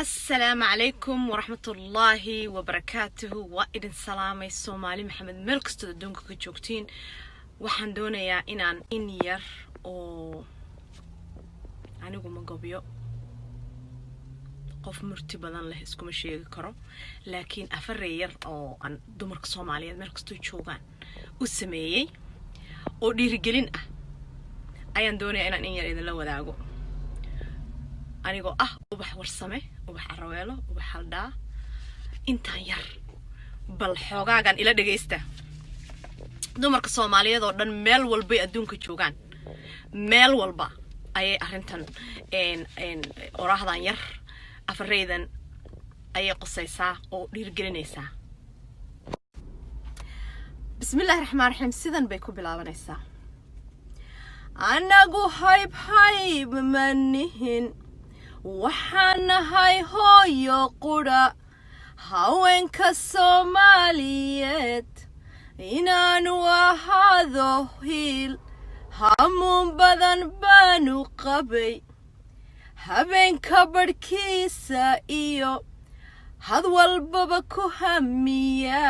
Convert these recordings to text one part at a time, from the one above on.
السلام عليكم ورحمة الله وبركاته وإذن سلامي الصومالي محمد ملكستو دونك كجوكتين waxaan doonayaa inaan in yar oo anigu ma gobiyo qof murti badan leh iskuma sheegi karo laakiin afar yar oo aan dumarka Soomaaliyeed meel kasto joogaan u sameeyay oo dhiirigelin ah ayaan doonayaa inaan in yar idin la wadaago anigoo ubax warsame ubax araweelo ubax haldaa intaan yar bal xoogaagan ila dhageysta dumarka Soomaaliyeed oo dhan meel walba adduunka joogaan meel walba ayay arintan oraahdan yar afareydan ayay qosaysaa oo dhiirgelinaysaa bismillaahir rahmaanir rahiim sidan bay ku bilaabanaysaa anagu hayb manihin waxaan nahay hooyo qura haweenka Soomaaliyeed inaanu ahaado hiil hamuun badan baanu qabay habeenka barkiisa iyo had walbaba ku hamiya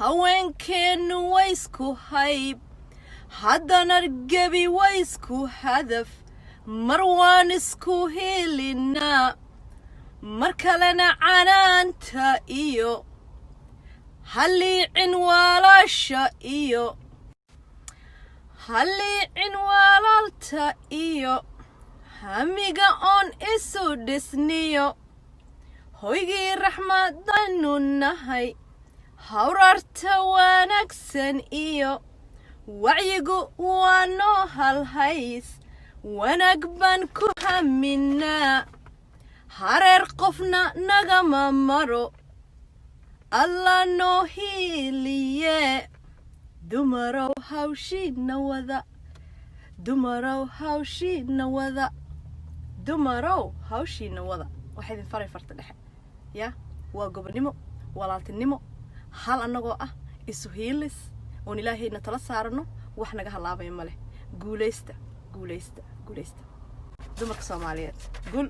haweenkeenu waysku hayb haddana gebi waysku hadaf mar waan isku hiilinaa mar kalena canaanta iyo halliicin walaalta iyo hamiga oon isu dhisniyo hoygii raxmadaynu nahay hawrarta wanaagsan iyo wacyigu waa noo halhays wanaag baan ku haminaa hareer qofna nagama maro Allah no hiiliye dumarow hawshiina wada waxa idin faray farta dhexe ya waa gobonimo walaaltinimo hal anagoo isu hiilis oo ilaahayna tala saarno wax naga halaabay male guuleysta dumarka Soomaaliyeed guul